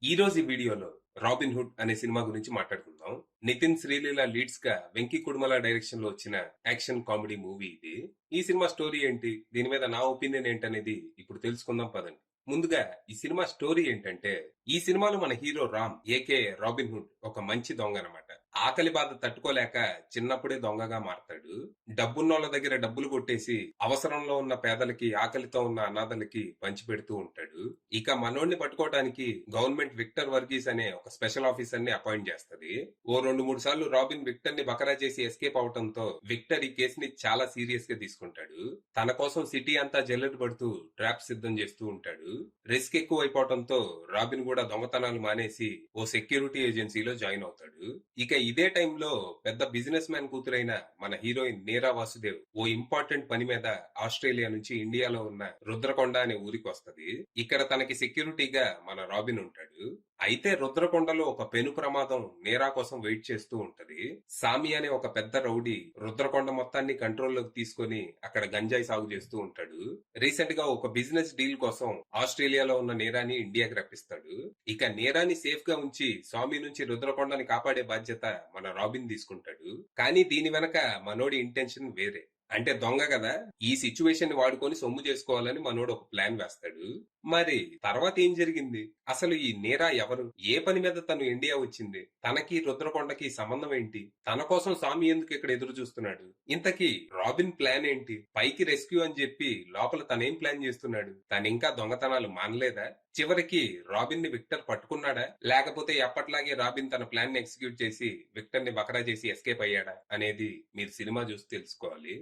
ఈ రోజు ఈ వీడియోలో రాబిన్ హుడ్ అనే సినిమా గురించి మాట్లాడుకుందాం. నితిన్ శ్రీలీల లీడ్స్ గా వెంకీ కుడుమల డైరెక్షన్ లో వచ్చిన యాక్షన్ కామెడీ మూవీ ఇది. ఈ సినిమా స్టోరీ ఏంటి, దీని మీద నా ఒపీనియన్ ఏంటనేది ఇప్పుడు తెలుసుకుందాం పదండి. ముందుగా ఈ సినిమా స్టోరీ ఏంటంటే, ఈ సినిమాలో మన hero Ram AK robin hood ఒక మంచి దొంగ అనమాట. ఆకలి బాధ తట్టుకోలేక చిన్నప్పుడే దొంగగా మారతాడు. డబ్బున్నోళ్ళ దగ్గర డబ్బులు కొట్టేసి అవసరంలో ఉన్న పేదలకి, ఆకలితో ఉన్న అనాథలకి పంచిపెడుతూ ఉంటాడు. ఇక మనోడిని పట్టుకోవడానికి గవర్నమెంట్ విక్టర్ వర్గీస్ అనే ఒక స్పెషల్ ఆఫీసర్ ని అపాయింట్ చేస్తది. ఓ 2-3 సార్లు రాబిన్ విక్టర్ ని బకరా చేసి ఎస్కేప్ అవడంతో విక్టర్ ఈ కేసుని చాలా సీరియస్ గా తీసుకుంటాడు. తన కోసం సిటీ అంతా జల్లెడ పడుతూ ట్రాప్ సిద్ధం చేస్తూ ఉంటాడు. రిస్క్ ఎక్కువ అయిపోవడంతో రాబిన్ కూడా దొంగతనాలు మానేసి ఓ సెక్యూరిటీ ఏజెన్సీలో జాయిన్ అవుతాడు. ఇక ఇదే టైంలో పెద్ద బిజినెస్ మ్యాన్ కూతురైన మన హీరోయిన్ నీరా వాసుదేవ్ ఓ ఇంపార్టెంట్ పని మీద ఆస్ట్రేలియా నుంచి ఇండియాలో ఉన్న రుద్రకొండ అనే ఊరికి వస్తది. ఇక్కడ తనకి సెక్యూరిటీగా మన రాబిన్ ఉంటాడు. అయితే రుద్రకొండలో ఒక పెను ప్రమాదం నీరా కోసం వెయిట్ చేస్తూ ఉంటది. సామి అనే ఒక పెద్ద రౌడీ రుద్రకొండ మొత్తాన్ని కంట్రోల్లోకి తీసుకొని అక్కడ గంజాయి సాగు చేస్తూ ఉంటాడు. రీసెంట్ గా ఒక బిజినెస్ డీల్ కోసం ఆస్ట్రేలియాలో ఉన్న నీరాని ఇండియాకి రప్పిస్తాడు. ఇక నీరాని సేఫ్ గా ఉంచి స్వామి నుంచి రుద్రకొండని కాపాడే బాధ్యత మన రాబిన్ తీసుకుంటాడు. కానీ దీని వెనక మనోడి ఇంటెన్షన్ వేరే. అంటే దొంగ కదా, ఈ సిచ్యువేషన్ ని వాడుకొని సొమ్ము చేసుకోవాలని మనోడు ఒక ప్లాన్ వేస్తాడు. మరి తర్వాత ఏం జరిగింది, అసలు ఈ నీరా ఎవరు, ఏ పని మీద తను ఇండియా వచ్చింది, తనకి రుద్రకొండకి సంబంధం ఏంటి, తన కోసం స్వామి ఎందుకు ఇక్కడ ఎదురు చూస్తున్నాడు, ఇంతకీ రాబిన్ ప్లాన్ ఏంటి, పైకి రెస్క్యూ అని చెప్పి లోపల తనేం ప్లాన్ చేస్తున్నాడు, తను ఇంకా దొంగతనాలు మానలేదా, చివరికి రాబిన్ ని విక్టర్ పట్టుకున్నాడా, లేకపోతే ఎప్పట్లాగే రాబిన్ తన ప్లాన్ ని ఎగ్జిక్యూట్ చేసి విక్టర్ ని బకరా చేసి ఎస్కేప్ అయ్యాడా అనేది మీరు సినిమా చూసి తెలుసుకోవాలి.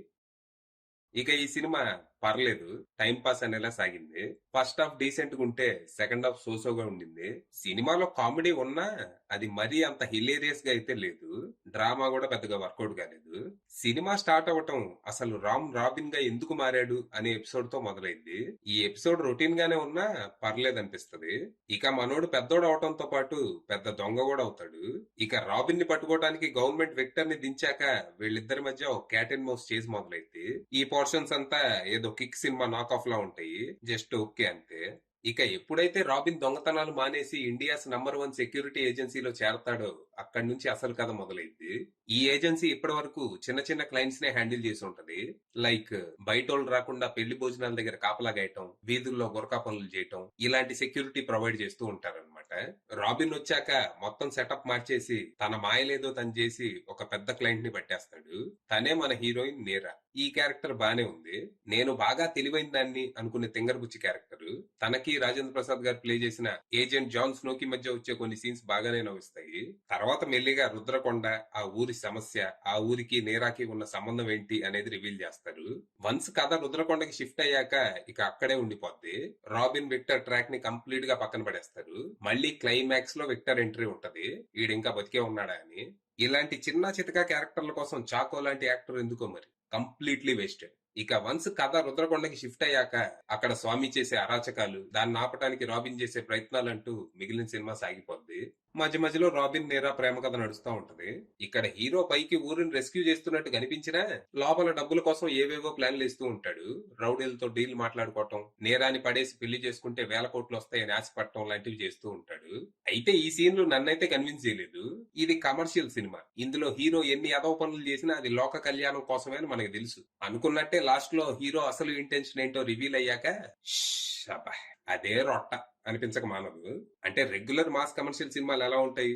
ఇక ఈ సినిమా పర్లేదు, టైం పాస్ అనేలా సాగింది. ఫస్ట్ హాఫ్ డీసెంట్ గా ఉంటే సెకండ్ హాఫ్ సోసోగా ఉండింది. సినిమాలో కామెడీ ఉన్నా అది మరీ అంత హిలేరియస్ గా అయితే లేదు. డ్రామా కూడా పెద్దగా వర్కౌట్ కాలేదు. సినిమా స్టార్ట్ అవటం అసలు రామ్ రాబిన్ గా ఎందుకు మారాడు అనే ఎపిసోడ్ తో మొదలైంది. ఈ ఎపిసోడ్ రొటీన్ గానే ఉన్నా పర్లేదు అనిపిస్తది. ఇక మనోడు పెద్దోడు అవటంతో పాటు పెద్ద దొంగ కూడా అవుతాడు. ఇక రాబిన్ ని పట్టుకోవడానికి గవర్నమెంట్ విక్టర్ ని దించాక వీళ్ళిద్దరి మధ్య ఒక క్యాట్ అండ్ మౌస్ చేజ్ మొదలైంది. ఈ పోర్షన్స్ అంతా ఏదో కిక్ సినిమా నాక్ ఆఫ్ లా ఉంటాయి, జస్ట్ ఓకే అంతే. ఇక ఎప్పుడైతే రాబిన్ దొంగతనాలు మానేసి ఇండియాస్ నంబర్ 1 సెక్యూరిటీ ఏజెన్సీలో చేరతాడో అక్కడి నుంచి అసలు కథ మొదలైంది. ఈ ఏజెన్సీ ఇప్పటి వరకు చిన్న చిన్న క్లయింట్స్ నే హ్యాండిల్ చేసి ఉంటది. లైక్ బయటోళ్ళు రాకుండా పెళ్లి భోజనాల దగ్గర కాపలా గాయటం, వీధుల్లో గురకా పనులు చేయటం, ఇలాంటి సెక్యూరిటీ ప్రొవైడ్ చేస్తూ ఉంటారన్నమాట. రాబిన్ వచ్చాక మొత్తం సెటప్ మార్చేసి తన మాయలేదో తను చేసి ఒక పెద్ద క్లయింట్ ని పట్టేస్తాడు. తనే మన హీరోయిన్ నీరా. ఈ క్యారెక్టర్ బానే ఉంది. నేను బాగా తెలివైన దాన్ని అనుకునే తింగర్బుచ్చి క్యారెక్టర్. తనకి రాజేంద్ర ప్రసాద్ గారు ప్లే చేసిన ఏజెంట్ జాన్ స్నోకి మధ్య వచ్చే కొన్ని సీన్స్ బాగానే నవ్విస్తాయి. తర్వాత మెల్లిగా రుద్రకొండ, ఆ ఊరి సమస్య, ఆ ఊరికి నీరాకి ఉన్న సంబంధం ఏంటి అనేది రివీల్ చేస్తారు. వన్స్ కథ రుద్రకొండకి షిఫ్ట్ అయ్యాక ఇక అక్కడే ఉండిపోద్ది. రాబిన్ విక్టర్ ట్రాక్ ని కంప్లీట్ గా పక్కన పడేస్తారు. మళ్ళీ క్లైమాక్స్ లో విక్టర్ ఎంట్రీ ఉంటది, ఈడింకా బతికే ఉన్నాడా అని. ఇలాంటి చిన్న చితకా క్యారెక్టర్ల కోసం చాకో లాంటి యాక్టర్ ఎందుకో మరి కంప్లీట్లీ వేస్టెడ్. ఇక వన్స్ కథ రుద్రకొండకి షిఫ్ట్ అయ్యాక అక్కడ స్వామి చేసే అరాచకాలు, దాన్ని ఆపటానికి రాబిన్ చేసే ప్రయత్నాలంటూ మిగిలిన సినిమా సాగిపోద్ది. మధ్య మధ్యలో రాబిన్ నీరా ప్రేమ కథ నడుస్తూ ఉంటది. ఇక్కడ హీరో పైకి ఊరిని రెస్క్యూ చేస్తున్నట్టు కనిపించినా లోపల డబ్బుల కోసం ఏవేవో ప్లాన్లు వేస్తూ ఉంటాడు. రౌడీలతో డీల్ మాట్లాడుకోవటం, నేరాన్ని పడేసి పెళ్లి చేసుకుంటే వేల కోట్లు వస్తాయని ఆశపడటం లాంటివి చేస్తూ ఉంటాడు. అయితే ఈ సీన్లు నన్నైతే కన్విన్స్ చేయలేదు. ఇది కమర్షియల్ సినిమా, ఇందులో హీరో ఎన్ని అదవ పనులు చేసినా అది లోక కళ్యాణం కోసమే అని మనకు తెలుసు. అనుకున్నట్టే లాస్ట్ లో హీరో అసలు ఇంటెన్షన్ ఏంటో రివీల్ అయ్యాక అదే రొట్ట అనిపించక మానదు. అంటే రెగ్యులర్ మాస్ కమర్షియల్ సినిమాలు ఎలా ఉంటాయి,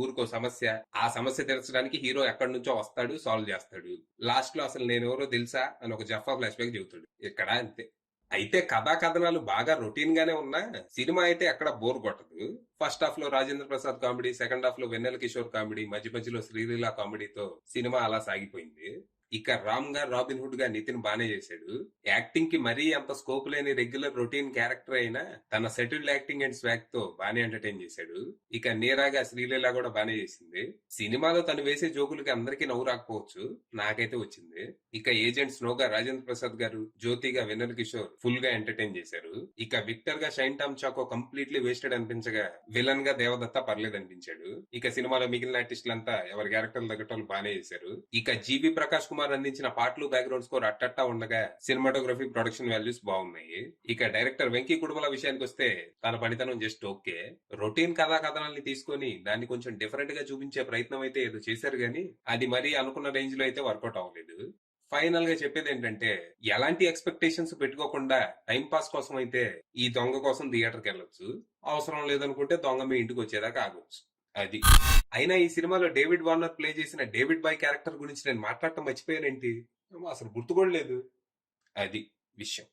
ఊరుకో సమస్య, ఆ సమస్య తీర్చడానికి హీరో ఎక్కడి నుంచో వస్తాడు, సాల్వ్ చేస్తాడు, లాస్ట్ లో అసలు నేనెవరో తెలుసా అని ఒక జఫా ఫ్లాష్ బ్యాక్ చెబుతాడు. ఇక్కడ అంతే. అయితే కథా కథనాలు బాగా రొటీన్ గానే ఉన్నా సినిమా అయితే ఎక్కడ బోర్ కొట్టదు. ఫస్ట్ హాఫ్ లో Rajendra Prasad comedy, second half లో వెన్నెల కిషోర్ కామెడీ, మధ్య మధ్యలో శ్రీలీల కామెడీతో సినిమా అలా సాగిపోయింది. ఇక రామ్ గా రాబిన్ హుడ్ గా నితిన్ బానే చేశాడు. యాక్టింగ్ కి మరీ అంత స్కోప్ లేని రెగ్యులర్ రొటీన్ క్యారెక్టర్ అయినా తన సెటిల్డ్ యాక్టింగ్ అండ్ స్వాగ్ తో బానే ఎంటర్టైన్ చేశాడు. ఇక నీరాగా శ్రీలీల కూడా బానే చేసింది. సినిమాలో తను వేసే జోకులకి అందరికీ నవ్వు రాకపోవచ్చు, నాకైతే వచ్చింది. ఇక ఏజెంట్ స్నోగా రాజేంద్ర ప్రసాద్ గారు, జ్యోతిగా వెన్నెల కిషోర్ ఫుల్ గా ఎంటర్టైన్ చేశారు. ఇక విక్టర్ గా షైన్ టామ్ చాకో కంప్లీట్లీ వేస్టెడ్ అనిపించగా, విలన్ గా దేవదత్త పర్లేదు అనిపించాడు. ఇక సినిమాలో మిగిలిన ఆర్టిస్టులంతా ఎవరి క్యారెక్టర్ తగ్గటోళ్ళు బానే చేశారు. ఇక జీవి ప్రకాష్ కుమార్ కుమార్ అందించిన పాటలు బ్యాక్గ్రౌండ్ స్కోర్ అట్టట్టా ఉండగా సినిమాటోగ్రఫీ ప్రొడక్షన్ వాల్యూస్ బాగున్నాయి. ఇక డైరెక్టర్ వెంకీ కుడుమల విషయానికి వస్తే తన పనితనం జస్ట్ ఓకే. రొటీన్ కథా కథనాల్ని తీసుకొని దాన్ని కొంచెం డిఫరెంట్ గా చూపించే ప్రయత్నం అయితే ఏదో చేశారు గానీ అది మరీ అనుకున్న రేంజ్ లో అయితే వర్కౌట్ అవ్వలేదు. ఫైనల్ గా చెప్పేది ఏంటంటే ఎలాంటి ఎక్స్పెక్టేషన్స్ పెట్టుకోకుండా టైం పాస్ కోసం అయితే ఈ దొంగ కోసం థియేటర్కి వెళ్ళొచ్చు. అవసరం లేదనుకుంటే దొంగ మీ ఇంటికి వచ్చేదాకా ఆగొచ్చు. అది. అయినా ఈ సినిమాలో డేవిడ్ వార్నర్ ప్లే చేసిన డేవిడ్ బాయ్ క్యారెక్టర్ గురించి నేను మాట్లాడటం మర్చిపోయానేంటి? అసలు గుర్తు కూడా లేదు. అది విషయం.